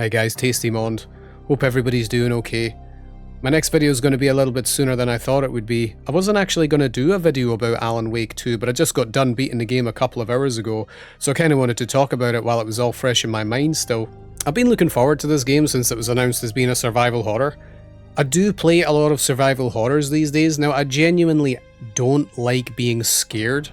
Hi guys, Tasty Mond. Hope everybody's doing okay. My next video is going to be a little bit sooner than I thought it would be. I wasn't actually going to do a video about Alan Wake 2, but I just got done beating the game a couple of hours ago, so I kind of wanted to talk about it while it was all fresh in my mind still. I've been looking forward to this game since it was announced as being a survival horror. I do play a lot of survival horrors these days. Now, I genuinely don't like being scared.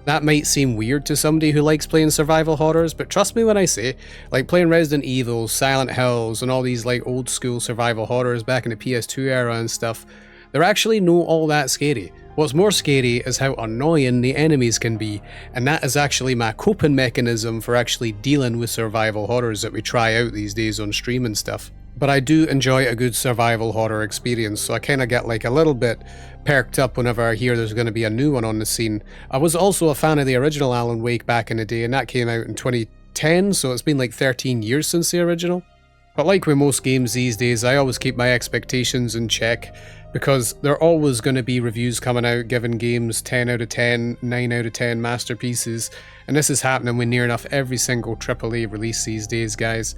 That might seem weird to somebody who likes playing survival horrors, but trust me when I say, like playing Resident Evil, Silent Hills, and all these like old school survival horrors back in the PS2 era and stuff, they're actually not all that scary. What's more scary is how annoying the enemies can be, and that is actually my coping mechanism for actually dealing with survival horrors that we try out these days on stream and stuff. But I do enjoy a good survival horror experience, so I kind of get like a little bit perked up whenever I hear there's going to be a new one on the scene. I was also a fan of the original Alan Wake back in the day, and that came out in 2010, so it's been like 13 years since the original. But like with most games these days, I always keep my expectations in check, because there are always going to be reviews coming out giving games 10 out of 10, 9 out of 10 masterpieces, and this is happening with near enough every single AAA release these days, guys.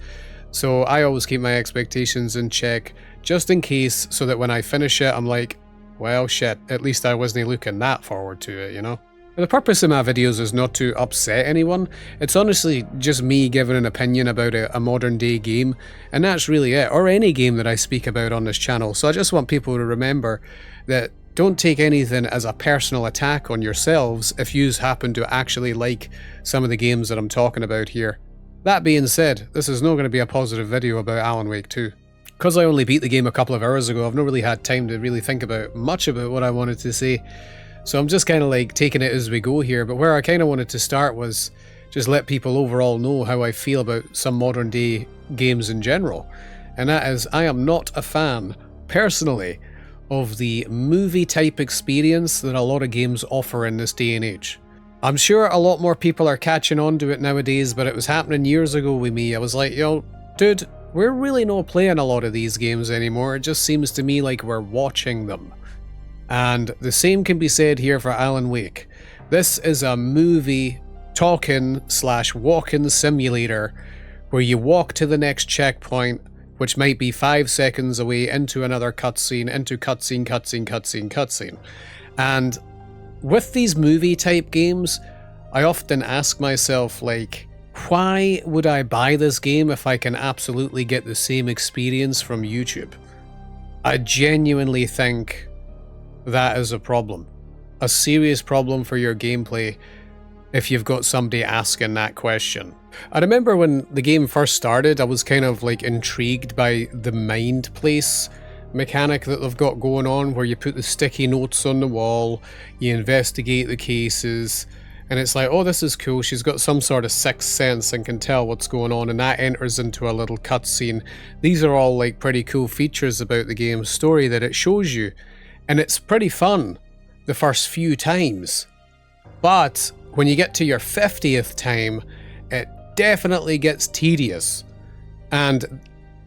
So I always keep my expectations in check, just in case, so that when I finish it, I'm like, well shit, at least I wasn't looking that forward to it, you know? The purpose of my videos is not to upset anyone. It's honestly just me giving an opinion about a modern day game, and that's really it, or any game that I speak about on this channel. So I just want people to remember that don't take anything as a personal attack on yourselves if you happen to actually like some of the games that I'm talking about here. That being said, this is not going to be a positive video about Alan Wake 2. Because I only beat the game a couple of hours ago, I've not really had time to really think about much about what I wanted to say. So I'm just kind of like taking it as we go here, but where I kind of wanted to start was just let people overall know how I feel about some modern day games in general. And that is, I am not a fan, personally, of the movie type experience that a lot of games offer in this day and age. I'm sure a lot more people are catching on to it nowadays, but it was happening years ago with me. I was like, yo, dude, we're really not playing a lot of these games anymore. It just seems to me like we're watching them. And the same can be said here for Alan Wake. This is a movie talking / walking simulator where you walk to the next checkpoint, which might be 5 seconds away, into another cutscene, into cutscene. And with these movie type games, I often ask myself, like, why would I buy this game if I can absolutely get the same experience from YouTube? I genuinely think that is a problem. A serious problem for your gameplay if you've got somebody asking that question. I remember when the game first started, I was kind of like intrigued by the mind place mechanic that they've got going on, where you put the sticky notes on the wall, you investigate the cases, and it's like, oh, this is cool, she's got some sort of sixth sense and can tell what's going on, and that enters into a little cutscene. These are all like pretty cool features about the game's story that it shows you, and it's pretty fun the first few times. But when you get to your 50th time, it definitely gets tedious, and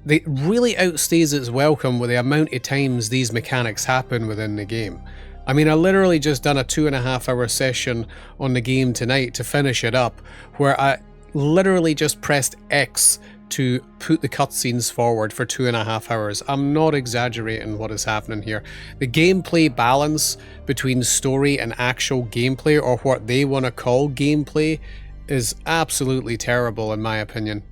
it really outstays its welcome with the amount of times these mechanics happen within the game. I mean, I literally just done a 2.5 hour session on the game tonight to finish it up, where I literally just pressed X to put the cutscenes forward for 2.5 hours. I'm not exaggerating what is happening here. The gameplay balance between story and actual gameplay, or what they want to call gameplay, is absolutely terrible in my opinion.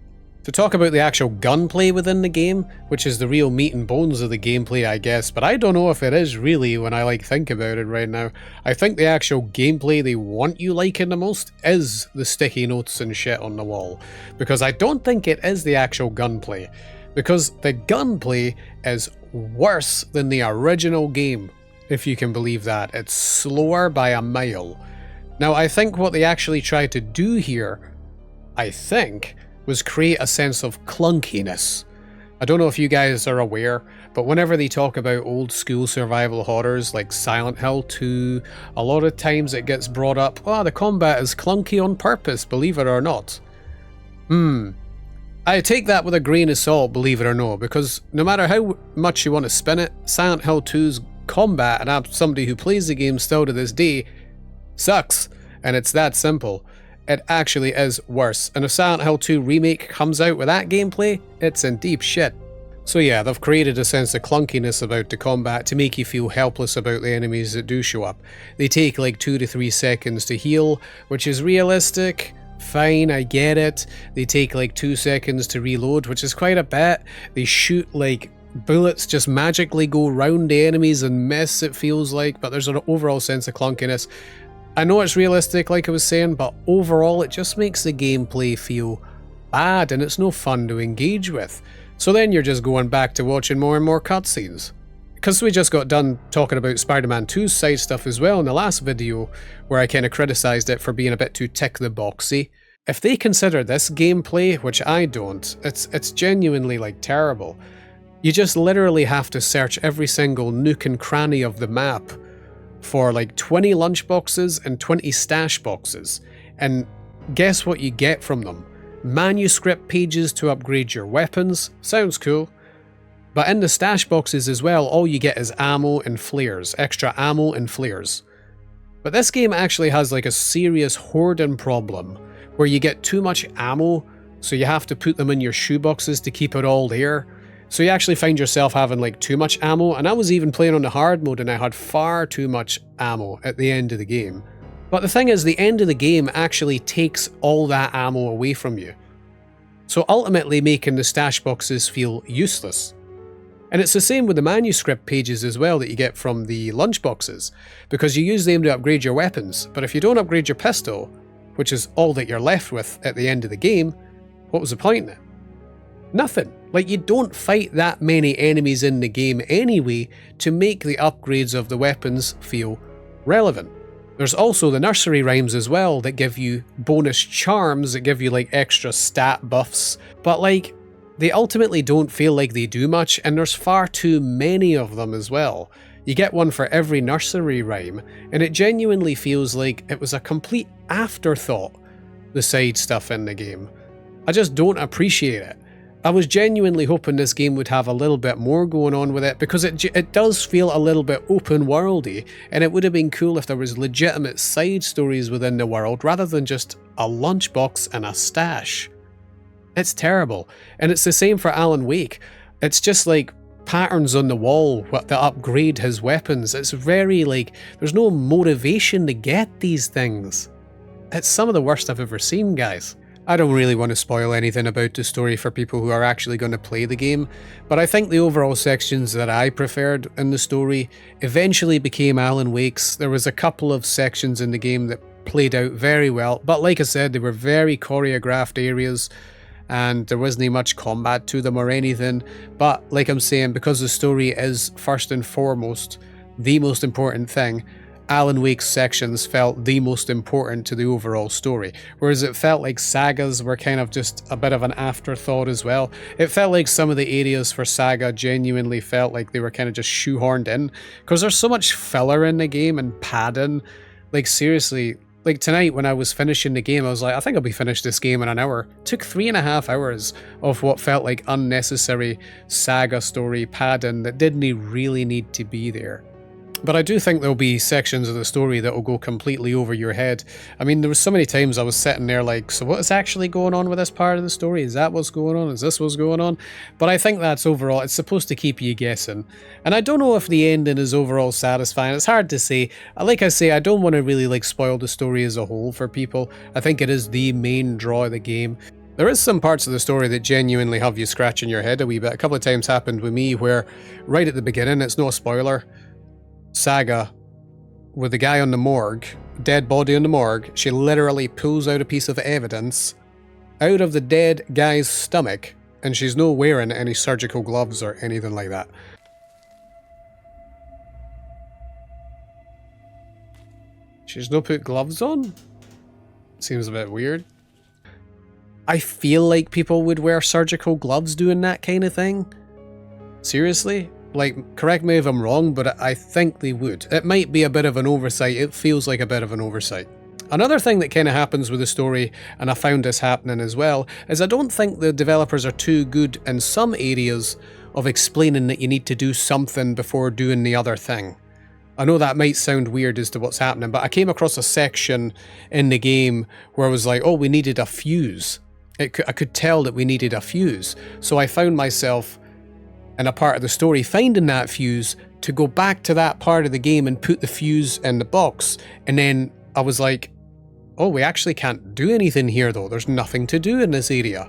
To talk about the actual gunplay within the game, which is the real meat and bones of the gameplay, I guess, but I don't know if it is really when I like think about it right now. I think the actual gameplay they want you liking the most is the sticky notes and shit on the wall, because I don't think it is the actual gunplay, because the gunplay is worse than the original game, if you can believe that. It's slower by a mile. Now, I think what they actually tried to do here, was create a sense of clunkiness. I don't know if you guys are aware, but whenever they talk about old school survival horrors like Silent Hill 2, a lot of times it gets brought up, oh, the combat is clunky on purpose, believe it or not. I take that with a grain of salt, believe it or not, because no matter how much you want to spin it, Silent Hill 2's combat, and I'm somebody who plays the game still to this day, sucks, and it's that simple. it actually is worse. And if Silent Hill 2 Remake comes out with that gameplay, it's in deep shit. So yeah, they've created a sense of clunkiness about the combat to make you feel helpless about the enemies that do show up. They take like 2 to 3 seconds to heal, which is realistic. Fine, I get it. They take like 2 seconds to reload, which is quite a bit. They shoot like bullets just magically go round the enemies and miss, it feels like, but there's an overall sense of clunkiness. I know it's realistic, like I was saying, but overall it just makes the gameplay feel bad and it's no fun to engage with. So then you're just going back to watching more and more cutscenes. Because we just got done talking about Spider-Man 2's side stuff as well in the last video, where I kind of criticised it for being a bit too tick-the-boxy. If they consider this gameplay, which I don't, it's genuinely like terrible. You just literally have to search every single nook and cranny of the map for like 20 lunchboxes and 20 stash boxes. And guess what you get from them? Manuscript pages to upgrade your weapons. Sounds cool. But in the stash boxes as well, all you get is ammo and flares. Extra ammo and flares. But this game actually has like a serious hoarding problem, where you get too much ammo, so you have to put them in your shoeboxes to keep it all there. So you actually find yourself having like too much ammo, and I was even playing on the hard mode and I had far too much ammo at the end of the game. But the thing is, the end of the game actually takes all that ammo away from you. So ultimately making the stash boxes feel useless. And it's the same with the manuscript pages as well that you get from the lunchboxes, because you use them to upgrade your weapons, but if you don't upgrade your pistol, which is all that you're left with at the end of the game, what was the point in it? Nothing. Like, you don't fight that many enemies in the game anyway to make the upgrades of the weapons feel relevant. There's also the nursery rhymes as well that give you bonus charms, that give you like extra stat buffs, but like, they ultimately don't feel like they do much, and there's far too many of them as well. You get one for every nursery rhyme, and it genuinely feels like it was a complete afterthought, the side stuff in the game. I just don't appreciate it. I was genuinely hoping this game would have a little bit more going on with it, because it does feel a little bit open worldy, and it would have been cool if there was legitimate side stories within the world rather than just a lunchbox and a stash. It's terrible, and it's the same for Alan Wake. It's just like patterns on the wall that upgrade his weapons. It's very like, there's no motivation to get these things. It's some of the worst I've ever seen, guys. I don't really want to spoil anything about the story for people who are actually going to play the game, but I think the overall sections that I preferred in the story eventually became Alan Wake's. There was a couple of sections in the game that played out very well, but like I said, they were very choreographed areas, and there wasn't much combat to them or anything. But like I'm saying, because the story is first and foremost the most important thing, Alan Wake's sections felt the most important to the overall story, whereas it felt like Saga's were kind of just a bit of an afterthought as well. It felt like some of the areas for Saga genuinely felt like they were kind of just shoehorned in, because there's so much filler in the game and padding. Like seriously, like tonight when I was finishing the game, I was like, I think I'll be finished this game in an hour. It took 3.5 hours of what felt like unnecessary Saga story padding that didn't really need to be there. But I do think there'll be sections of the story that will go completely over your head. I mean, there was so many times I was sitting there like, so what is actually going on with this part of the story? Is that what's going on? Is this what's going on? But I think that's overall, it's supposed to keep you guessing. And I don't know if the ending is overall satisfying. It's hard to say. Like I say, I don't want to really like spoil the story as a whole for people. I think it is the main draw of the game. There is some parts of the story that genuinely have you scratching your head a wee bit. A couple of times happened with me where right at the beginning, it's no spoiler, Saga, with the guy on the morgue, dead body on the morgue, she literally pulls out a piece of evidence out of the dead guy's stomach, and she's not wearing any surgical gloves or anything like that. She's not put gloves on? Seems a bit weird. I feel like people would wear surgical gloves doing that kind of thing. Seriously? Like, correct me if I'm wrong, but I think they would. It might be a bit of an oversight. It feels like a bit of an oversight. Another thing that kind of happens with the story, and I found this happening as well, is I don't think the developers are too good in some areas of explaining that you need to do something before doing the other thing. I know that might sound weird as to what's happening, but I came across a section in the game where I was like, oh, we needed a fuse. I could tell that we needed a fuse. So I found myself in a part of the story finding that fuse to go back to that part of the game and put the fuse in the box. And then I was like, oh, we actually can't do anything here though. There's nothing to do in this area.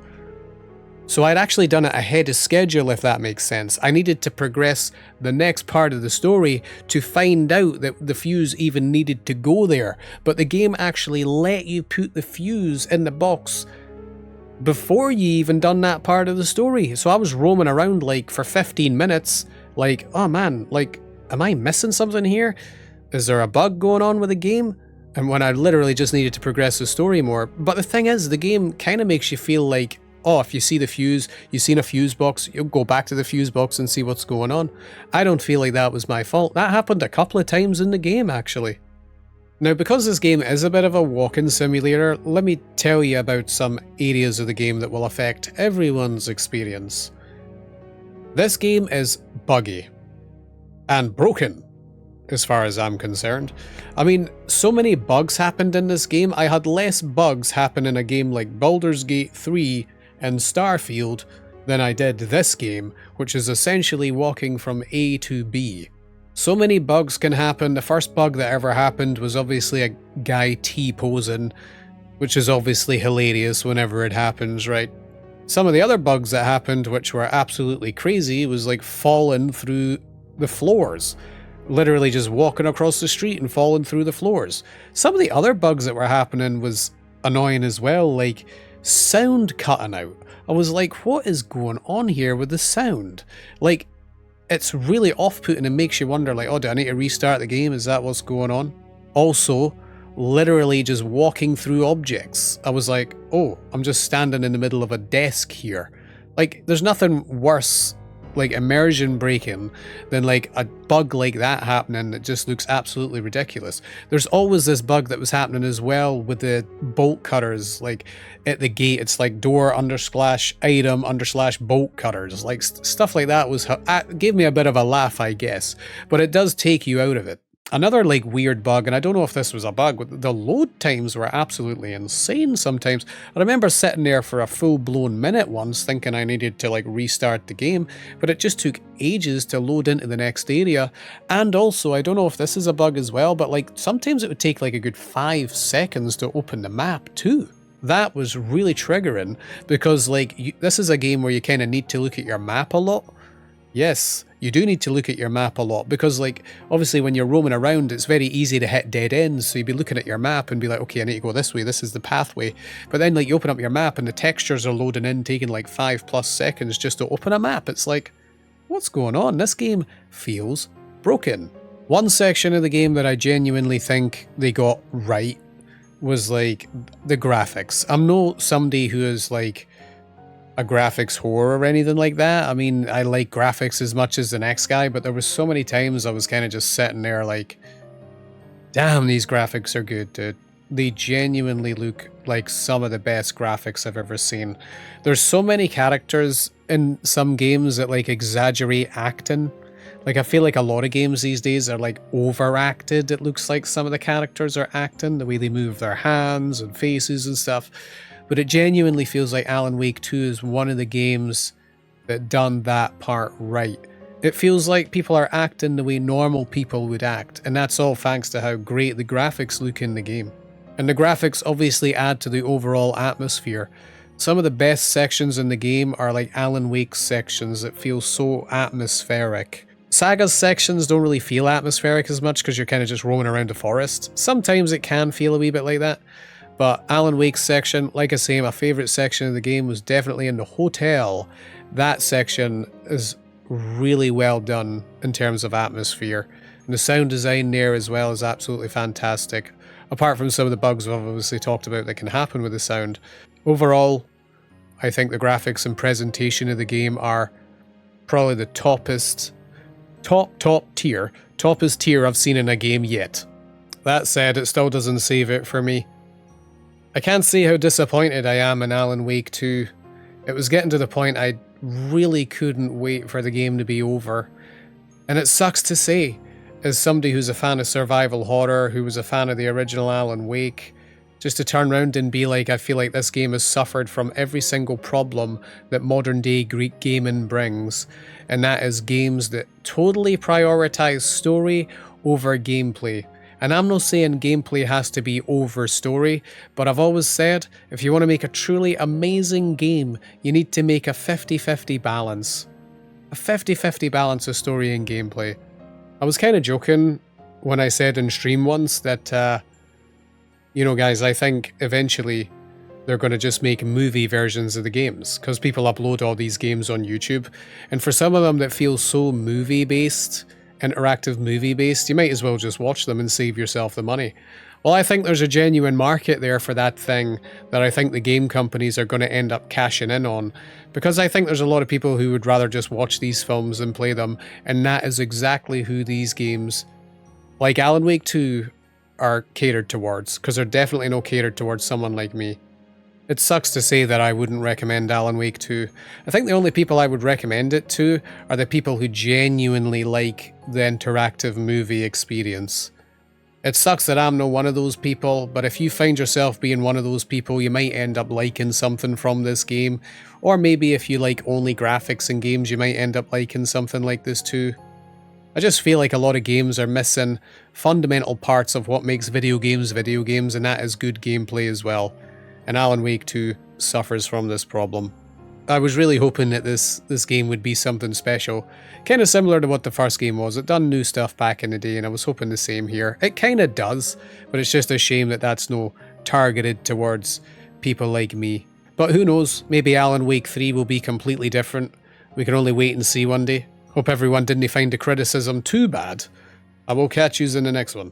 So I'd actually done it ahead of schedule, if that makes sense. I needed to progress the next part of the story to find out that the fuse even needed to go there. But the game actually let you put the fuse in the box before you even done that part of the story. So I was roaming around like for 15 minutes, like, oh man, like, am I missing something here? Is there a bug going on with the game? And when I literally just needed to progress the story more. But the thing is, the game kind of makes you feel like, oh, if you see the fuse, you've seen a fuse box, you'll go back to the fuse box and see what's going on. I don't feel like that was my fault. That happened a couple of times in the game, actually. Now, because this game is a bit of a walking simulator, let me tell you about some areas of the game that will affect everyone's experience. This game is buggy. And broken, as far as I'm concerned. I mean, so many bugs happened in this game. I had less bugs happen in a game like Baldur's Gate 3 and Starfield than I did this game, which is essentially walking from A to B. So many bugs can happen. The first bug that ever happened was obviously a guy T-posing, which is obviously hilarious whenever it happens, right? Some of the other bugs that happened, which were absolutely crazy, was like falling through the floors. Literally just walking across the street and falling through the floors. Some of the other bugs that were happening was annoying as well, like sound cutting out. I was like, what is going on here with the sound? Like, it's really off-putting and makes you wonder, like, oh, do I need to restart the game? Is that what's going on? Also, literally just walking through objects. I was like, oh, I'm just standing in the middle of a desk here. Like, there's nothing worse, like, immersion breaking than, like, a bug like that happening that just looks absolutely ridiculous. There's always this bug that was happening as well with the bolt cutters, like, at the gate. It's like door /item /bolt cutters. Like, stuff like that was gave me a bit of a laugh, I guess. But it does take you out of it. Another, like, weird bug, and I don't know if this was a bug, but the load times were absolutely insane sometimes. I remember sitting there for a full-blown minute once thinking I needed to, like, restart the game, but it just took ages to load into the next area. And also, I don't know if this is a bug as well, but, like, sometimes it would take, like, a good 5 seconds to open the map, too. That was really triggering, because, like, this is a game where you kind of need to look at your map a lot. Yes, you do need to look at your map a lot, because, like, obviously when you're roaming around, it's very easy to hit dead ends, so you'd be looking at your map and be like, okay, I need to go this way, this is the pathway. But then, like, you open up your map and the textures are loading in, taking like 5+ seconds just to open a map. It's like, what's going on? This game feels broken. One section of the game that I genuinely think they got right was, like, the graphics. I'm not somebody who is, like, a graphics whore or anything like that. I mean, I like graphics as much as the next guy, but there was so many times I was kind of just sitting there like, damn, these graphics are good, dude. They genuinely look like some of the best graphics I've ever seen. There's so many characters in some games that, like, exaggerate acting. Like, I feel like a lot of games these days are, like, overacted. It looks like some of the characters are acting, the way they move their hands and faces and stuff. But it genuinely feels like Alan Wake 2 is one of the games that done that part right. It feels like people are acting the way normal people would act, and that's all thanks to how great the graphics look in the game. And the graphics obviously add to the overall atmosphere. Some of the best sections in the game are like Alan Wake's sections that feel so atmospheric. Saga's sections don't really feel atmospheric as much because you're kind of just roaming around the forest. Sometimes it can feel a wee bit like that. But Alan Wake's section, like I say, my favourite section of the game was definitely in the hotel. That section is really well done in terms of atmosphere. And the sound design there as well is absolutely fantastic. Apart from some of the bugs we've obviously talked about that can happen with the sound. Overall, I think the graphics and presentation of the game are probably the toppest tier I've seen in a game yet. That said, it still doesn't save it for me. I can't say how disappointed I am in Alan Wake 2. It was getting to the point I really couldn't wait for the game to be over. And it sucks to say, as somebody who's a fan of survival horror, who was a fan of the original Alan Wake, just to turn around and be like, I feel like this game has suffered from every single problem that modern day Greek gaming brings, and that is games that totally prioritize story over gameplay. And I'm not saying gameplay has to be over story, but I've always said, if you want to make a truly amazing game, you need to make a 50-50 balance. A 50-50 balance of story and gameplay. I was kind of joking when I said in stream once that, you know guys, I think eventually they're going to just make movie versions of the games, because people upload all these games on YouTube, and for some of them that feel so movie-based, interactive movie-based, you might as well just watch them and save yourself the money. Well, I think there's a genuine market there for that thing that I think the game companies are going to end up cashing in on, because I think there's a lot of people who would rather just watch these films than play them, and that is exactly who these games, like Alan Wake 2, are catered towards, because they're definitely not catered towards someone like me. It sucks to say that I wouldn't recommend Alan Wake 2. I think the only people I would recommend it to are the people who genuinely like the interactive movie experience. It sucks that I'm not one of those people, but if you find yourself being one of those people, you might end up liking something from this game. Or maybe if you like only graphics in games, you might end up liking something like this too. I just feel like a lot of games are missing fundamental parts of what makes video games, and that is good gameplay as well. And Alan Wake 2 suffers from this problem. I was really hoping that this game would be something special, kind of similar to what the first game was. It done new stuff back in the day, and I was hoping the same here. It kind of does, but it's just a shame that that's no targeted towards people like me. But who knows, maybe Alan Wake 3 will be completely different. We can only wait and see one day. Hope everyone didn't find the criticism too bad. I will catch yous in the next one.